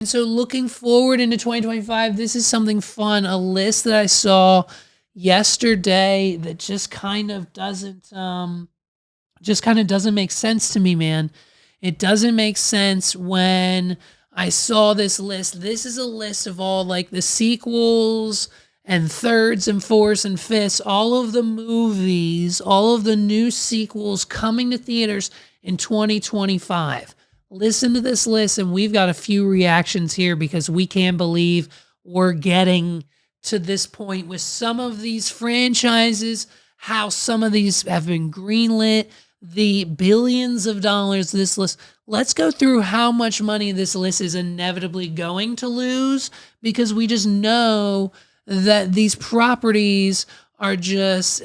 And so looking forward into 2025, this is something fun, a list that I saw yesterday that just kind of doesn't make sense to me, man. It doesn't make sense when I saw this list. This is a list of all like the sequels and thirds and fourths and fifths, all of the movies, all of the new sequels coming to theaters in 2025. Listen to this list, and we've got a few reactions here because we can't believe we're getting to this point with some of these franchises, how some of these have been greenlit, the billions of dollars this list. Let's go through how much money this list is inevitably going to lose, because we just know that these properties are just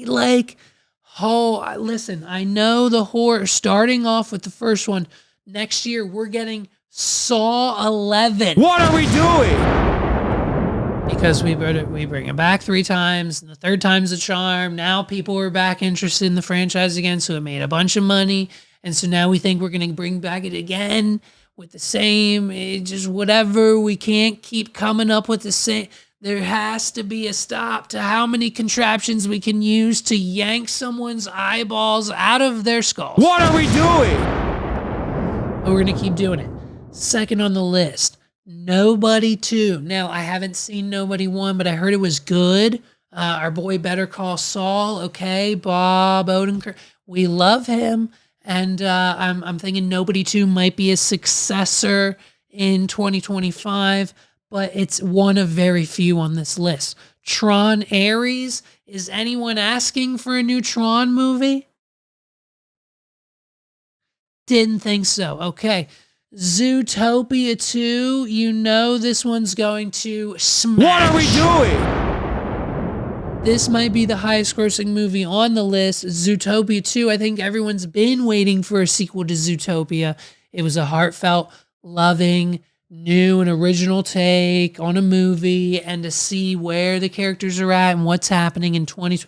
like, oh, listen, I know the horror, starting off with the first one, next year we're getting Saw 11. What are we doing? Because we bring it back 3 times, and the third time's a charm. Now people are back interested in the franchise again, so it made a bunch of money. And so now we think we're going to bring back it again with the same, just whatever. We can't keep coming up with the same. There has to be a stop to how many contraptions we can use to yank someone's eyeballs out of their skulls. What are we doing? But we're going to keep doing it. Second on the list, Nobody 2. Now, I haven't seen Nobody 1, but I heard it was good. Our boy Better Call Saul, okay, Bob Odenkirk. We love him. And I'm thinking Nobody 2 might be a successor in 2025. But it's one of very few on this list. Tron Ares. Is anyone asking for a new Tron movie? Didn't think so. Okay. Zootopia 2. You know this one's going to smash. What are we doing? This might be the highest grossing movie on the list. Zootopia 2. I think everyone's been waiting for a sequel to Zootopia. It was a heartfelt, loving, new and original take on a movie, and to see where the characters are at and what's happening in 20.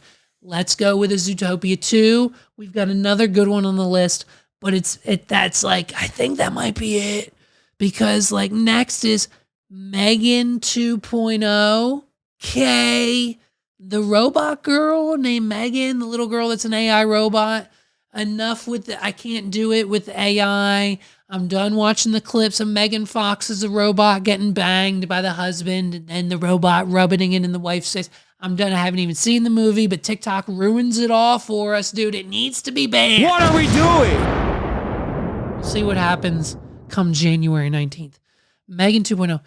Let's go with a Zootopia 2. We've got another good one on the list, but that's like, I think that might be it, because like next is Megan 2.0. Okay, the robot girl named Megan, the little girl that's an AI robot. Enough with I can't do it with AI. I'm done watching the clips of Megan Fox as a robot getting banged by the husband and the robot rubbing it in the wife's face. I'm done. I haven't even seen the movie, but TikTok ruins it all for us, dude. It needs to be banned. What are we doing? We'll see what happens come January 19th. Megan 2.0.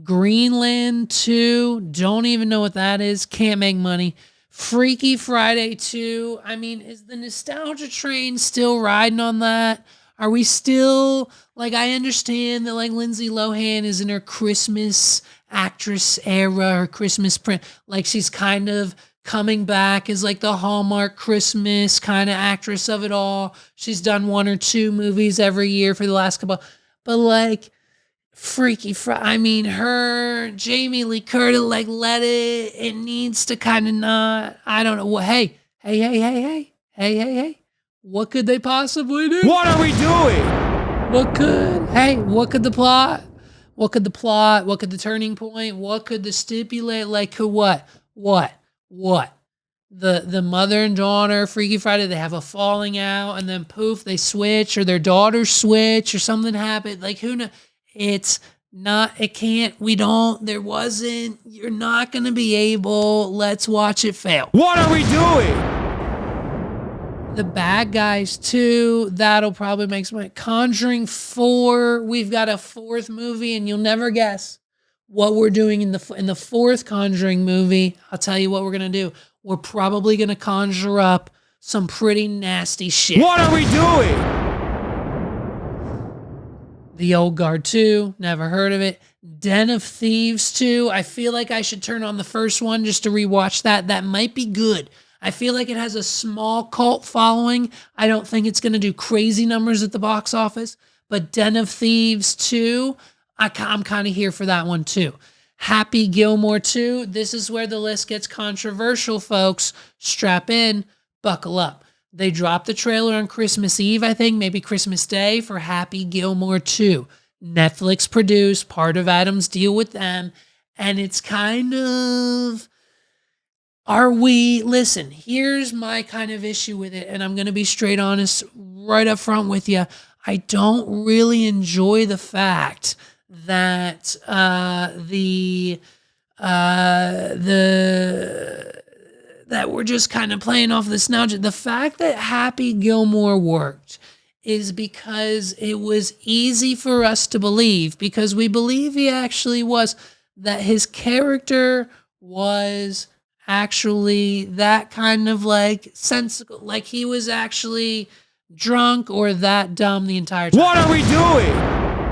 Greenland 2. Don't even know what that is. Can't make money. Freaky Friday 2. I mean, is the nostalgia train still riding on that? Are we still, like, I understand that, like, Lindsay Lohan is in her Christmas actress era, her Christmas print. Like, she's kind of coming back as, like, the Hallmark Christmas kind of actress of it all. She's done 1 or 2 movies every year for the last couple. But, like, Freaky Friday, I mean, her, Jamie Lee Curtis, like, let it needs to kind of not, I don't know. Well, hey. What could they possibly do? What are we doing? What could the plot? What could the turning point? What could the stipulate? Like, what? The mother and daughter, Freaky Friday, they have a falling out, and then poof, they switch, or their daughters switch, or something happened. Like, who knows? It's not, it can't, there wasn't, you're not going to be able, let's watch it fail. What are we doing? The Bad Guys 2, that'll probably make some money. Conjuring 4, we've got a 4th movie, and you'll never guess what we're doing in the 4th Conjuring movie. I'll tell you what we're going to do. We're probably going to conjure up some pretty nasty shit. What are we doing? The Old Guard 2, never heard of it. Den of Thieves 2, I feel like I should turn on the first one just to rewatch that. That might be good. I feel like it has a small cult following. I don't think it's going to do crazy numbers at the box office. But Den of Thieves 2, I'm kind of here for that one too. Happy Gilmore 2. This is where the list gets controversial, folks. Strap in, buckle up. They dropped the trailer on Christmas Eve, I think, maybe Christmas Day, for Happy Gilmore 2. Netflix produced, part of Adam's deal with them. And it's kind of, listen, here's my kind of issue with it. And I'm going to be straight honest right up front with you. I don't really enjoy the fact that that we're just kind of playing off this nostalgia. The fact that Happy Gilmore worked is because it was easy for us to believe, because we believe he actually was, that his character was actually that kind of like sensical, like he was actually drunk or that dumb the entire time. What are we doing?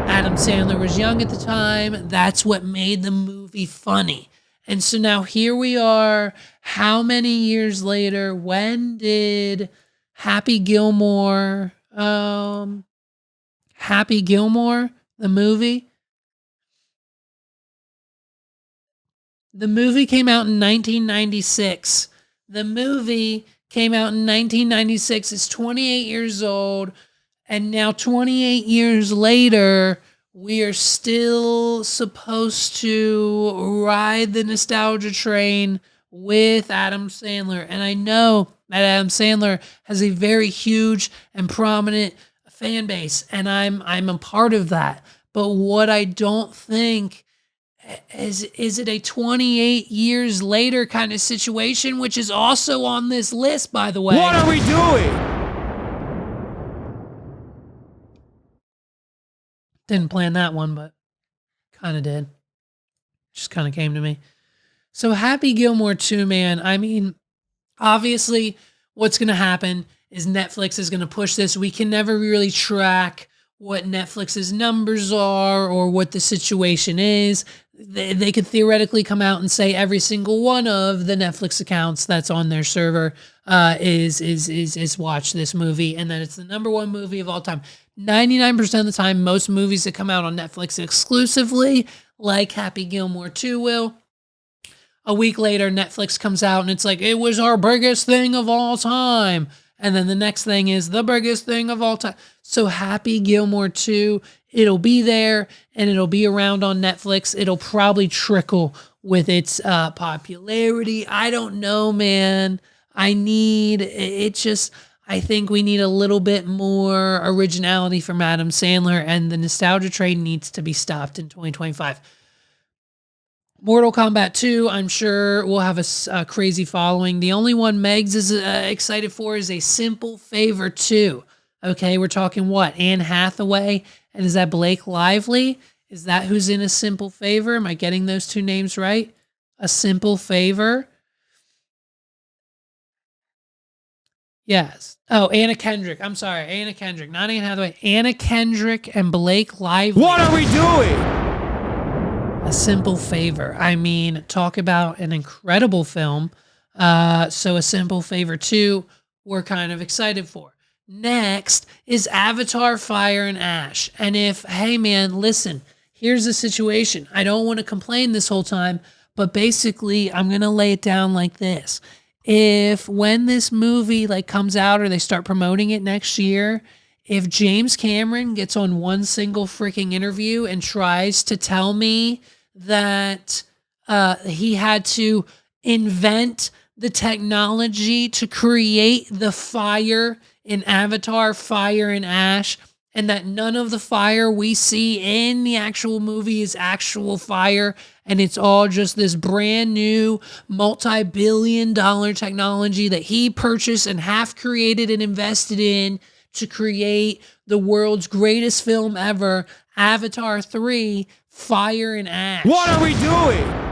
Adam Sandler was young at the time. That's what made the movie funny. And so now here we are, how many years later? When did Happy Gilmore, the movie? The movie came out in 1996. The movie came out in 1996. It's 28 years old. And now 28 years later, we are still supposed to ride the nostalgia train with Adam Sandler. And I know that Adam Sandler has a very huge and prominent fan base, and I'm a part of that. But what I don't think is it a 28 years later kind of situation, which is also on this list, by the way. What are we doing? Didn't plan that one, but kind of did. Just kind of came to me. So Happy Gilmore 2, man. I mean, obviously what's going to happen is Netflix is going to push this. We can never really track what Netflix's numbers are or what the situation is. They could theoretically come out and say every single one of the Netflix accounts that's on their server is watch this movie, and that it's the #1 movie of all time. 99% of the time, most movies that come out on Netflix exclusively, like Happy Gilmore 2 will, a week later, Netflix comes out and it's like, it was our biggest thing of all time. And then the next thing is the biggest thing of all time. So Happy Gilmore 2, it'll be there and it'll be around on Netflix. It'll probably trickle with its popularity. I don't know, man. I think we need a little bit more originality from Adam Sandler, and the nostalgia train needs to be stopped in 2025. Mortal Kombat 2, I'm sure will have a crazy following. The only one Megs is excited for is A Simple Favor 2. Okay, we're talking what? Anne Hathaway? And is that Blake Lively? Is that who's in A Simple Favor? Am I getting those two names right? A Simple Favor? Yes. Oh, Anna Kendrick. I'm sorry. Anna Kendrick. Not Anne Hathaway. Anna Kendrick and Blake Lively. What are we doing? A Simple Favor. I mean, talk about an incredible film. So A Simple Favor 2, we're kind of excited for. Next is Avatar Fire and Ash. And hey man, listen, here's the situation. I don't want to complain this whole time, but basically I'm going to lay it down like this. If when this movie comes out or they start promoting it next year, if James Cameron gets on one single freaking interview and tries to tell me that he had to invent the technology to create the fire in Avatar, Fire and Ash, and that none of the fire we see in the actual movie is actual fire, and it's all just this brand new multi-billion-dollar technology that he purchased and half created and invested in to create the world's greatest film ever, Avatar 3, Fire and Ash. What are we doing?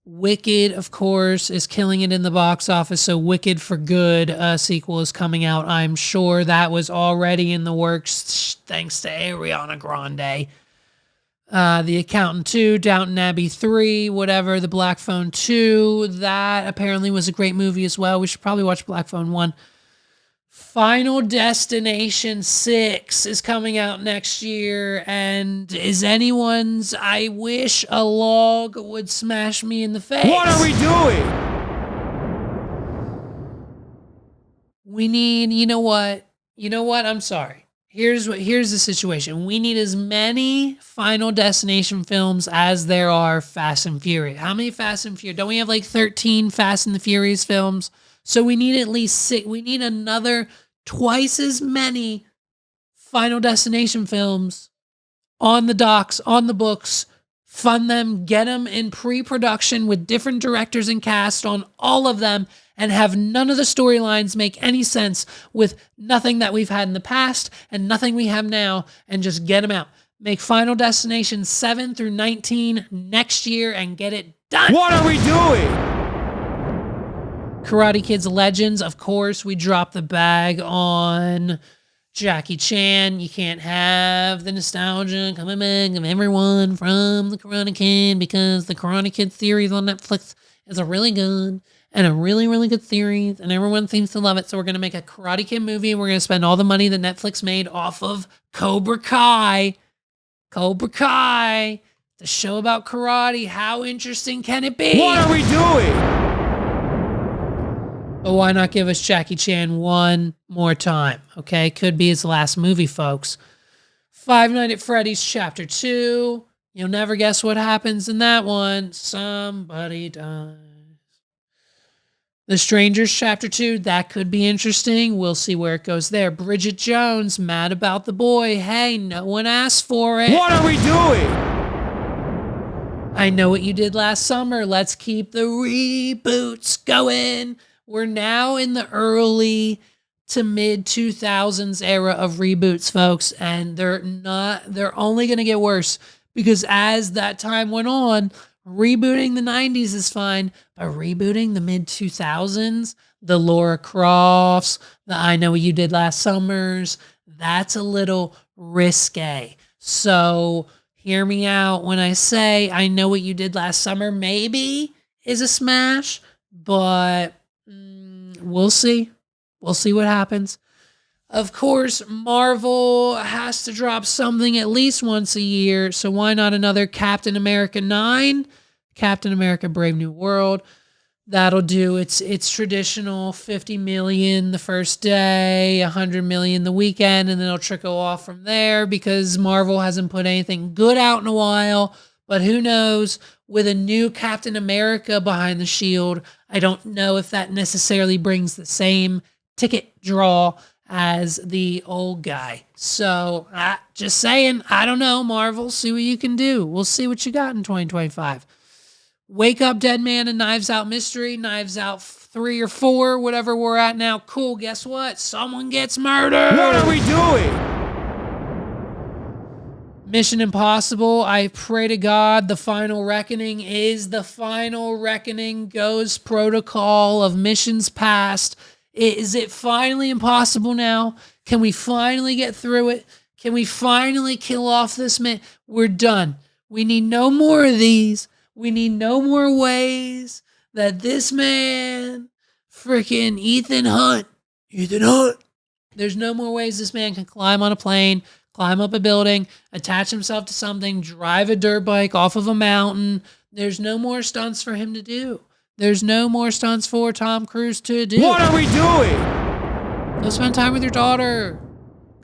Wicked, of course, is killing it in the box office. So Wicked for Good sequel is coming out. I'm sure that was already in the works thanks to Ariana Grande. The Accountant 2, Downton Abbey 3, whatever, The Black Phone 2. That apparently was a great movie as well. We should probably watch Black Phone 1. Final Destination 6 is coming out next year, and is anyone's I wish a log would smash me in the face. What are we doing? We need, you know what? You know what? I'm sorry. Here's the situation. We need as many Final Destination films as there are Fast and Furious. How many Fast and Furious? Don't we have like 13 Fast and the Furious films? So we need at least 6. We need another twice as many Final Destination films on the docks, on the books. Fund them, get them in pre-production with different directors and cast on all of them, and have none of the storylines make any sense with nothing that we've had in the past and nothing we have now, and just get them out. Make Final Destination 7 through 19 next year and get it done. What are we doing? Karate Kid's Legends, of course, we dropped the bag on Jackie Chan. You can't have the nostalgia coming back of everyone from the Karate Kid, because the Karate Kid series on Netflix is a really good and a really, really good series, and everyone seems to love it. So we're going to make a Karate Kid movie, and we're going to spend all the money that Netflix made off of Cobra Kai. Cobra Kai, the show about karate. How interesting can it be? What are we doing? But why not give us Jackie Chan one more time? Okay, could be his last movie, folks. Five Nights at Freddy's Chapter 2. You'll never guess what happens in that one. Somebody dies. The Strangers Chapter 2. That could be interesting. We'll see where it goes there. Bridget Jones, mad about the boy. Hey, no one asked for it. What are we doing? I Know What You Did Last Summer. Let's keep the reboots going. We're now in the early to mid 2000s era of reboots, folks, and they're only going to get worse, because as that time went on, rebooting the 90s is fine, but rebooting the mid 2000s, the Laura Crofts, the I Know What You Did Last Summers, that's a little risque. So hear me out when I say I Know What You Did Last Summer maybe is a smash, but we'll see. We'll see what happens. Of course, Marvel has to drop something at least once a year, so why not another Captain America 9? Captain America Brave New World. That'll do its traditional 50 million the first day, 100 million the weekend, and then it'll trickle off from there, because Marvel hasn't put anything good out in a while. But who knows, with a new Captain America behind the shield, I don't know if that necessarily brings the same ticket draw as the old guy. So, just saying, I don't know, Marvel, see what you can do. We'll see what you got in 2025. Wake Up Dead Man and Knives Out Mystery, Knives Out 3 or 4, whatever we're at now. Cool, guess what? Someone gets murdered! What are we doing? Mission Impossible, I pray to God the Final Reckoning is the Final Reckoning. Ghost Protocol of missions past. Is it finally impossible now? Can we finally get through it? Can we finally kill off this man? We're done. We need no more of these. We need no more ways that this man, freaking Ethan Hunt, there's no more ways this man can climb on a plane, climb up a building, attach himself to something, drive a dirt bike off of a mountain. There's no more stunts for him to do. There's no more stunts for Tom Cruise to do. What are we doing? Go spend time with your daughter.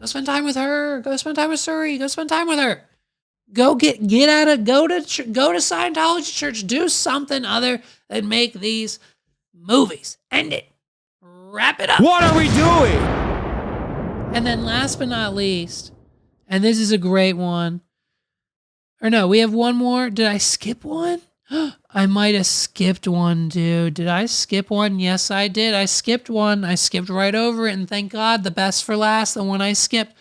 Go spend time with her. Go spend time with Suri. Go spend time with her. Go to Scientology church. Do something other than make these movies. End it. Wrap it up. What are we doing? And then last but not least, and this is a great one. Or no, we have one more. Did I skip one? I might have skipped one, dude. Did I skip one? Yes, I did. I skipped one. I skipped right over it, and thank God, the best for last, the one I skipped.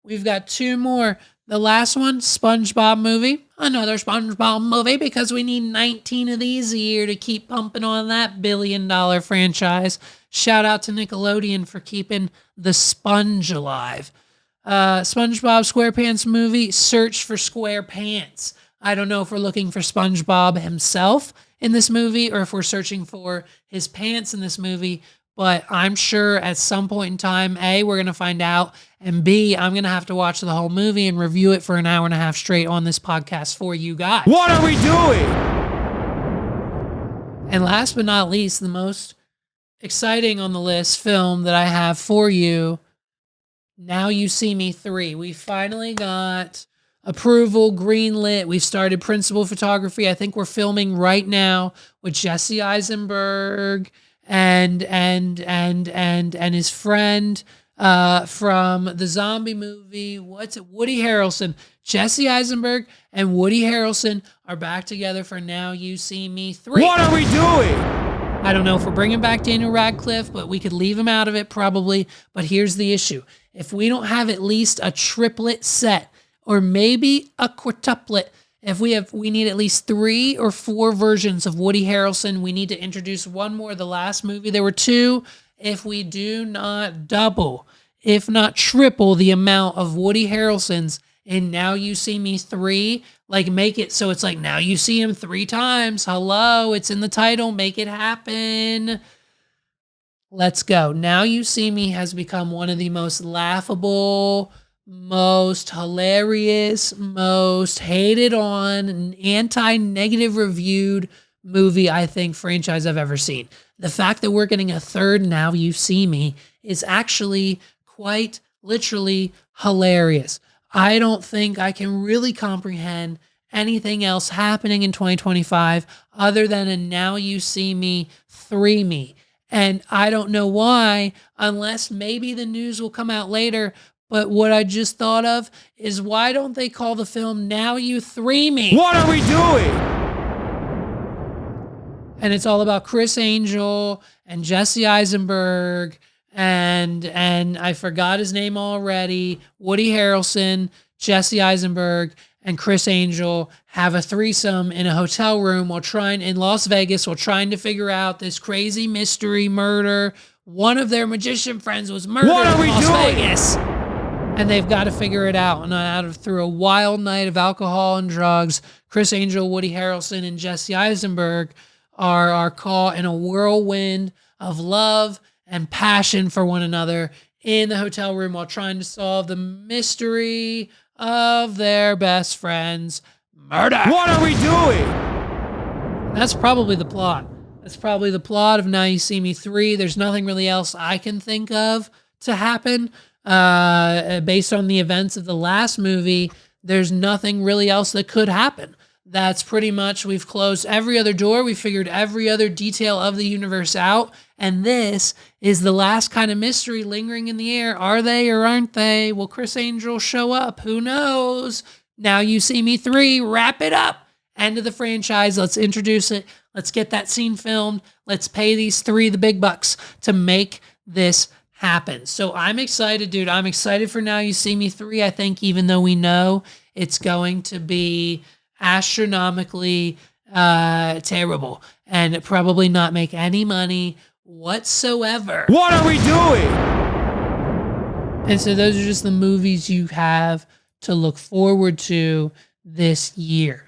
We've got two more. The last one, SpongeBob movie. Another SpongeBob movie, because we need 19 of these a year to keep pumping on that billion-dollar franchise. Shout out to Nickelodeon for keeping the sponge alive. SpongeBob SquarePants movie, Search for SquarePants. I don't know if we're looking for SpongeBob himself in this movie or if we're searching for his pants in this movie, but I'm sure at some point in time, A, we're going to find out, and B, I'm going to have to watch the whole movie and review it for an hour and a half straight on this podcast for you guys. What are we doing? And last but not least, the most exciting on the list film that I have for you, Now You See Me 3. We finally got approval, greenlit. We've started principal photography. I think we're filming right now with Jesse Eisenberg and his friend from the zombie movie. What's it? Woody Harrelson. Jesse Eisenberg and Woody Harrelson are back together for Now You See Me 3. What are we doing? I don't know if we're bringing back Daniel Radcliffe, but we could leave him out of it probably. But here's the issue. If we don't have at least a triplet set or maybe a quintuplet, we need at least 3 or 4 versions of Woody Harrelson. We need to introduce one more. The last movie, there were 2. If we do not double, if not triple the amount of Woody Harrelsons in Now You See Me 3, like make it so it's like now you see him 3 times. Hello, it's in the title. Make it happen. Let's go. Now You See Me has become one of the most laughable, most hilarious, most hated on, anti-negative reviewed movie, I think, franchise I've ever seen. The fact that we're getting a third Now You See Me is actually quite literally hilarious. I don't think I can really comprehend anything else happening in 2025 other than a Now You See Me 3 me. And I don't know why, unless maybe the news will come out later. But what I just thought of is, why don't they call the film Now You 3 Me? What are we doing? And it's all about Chris Angel and Jesse Eisenberg and I forgot his name already. Woody Harrelson, Jesse Eisenberg, and Chris Angel have a threesome in a hotel room in Las Vegas while trying to figure out this crazy mystery murder. One of their magician friends was murdered in Las Vegas. And they've got to figure it out. And through a wild night of alcohol and drugs, Chris Angel, Woody Harrelson, and Jesse Eisenberg are caught in a whirlwind of love and passion for one another in the hotel room while trying to solve the mystery of their best friend's murder. What are we doing? That's probably the plot. That's probably the plot of Now You See Me 3. There's nothing really else I can think of to happen. Based on the events of the last movie, there's nothing really else that could happen. That's pretty much, we've closed every other door. We figured every other detail of the universe out. And this is the last kind of mystery lingering in the air. Are they or aren't they? Will Chris Angel show up? Who knows? Now You See Me 3, wrap it up. End of the franchise. Let's introduce it. Let's get that scene filmed. Let's pay these 3 the big bucks to make this happen. So I'm excited, dude. I'm excited for Now You See Me 3. I think even though we know it's going to be astronomically terrible and probably not make any money whatsoever. What are we doing? And so those are just the movies you have to look forward to this year.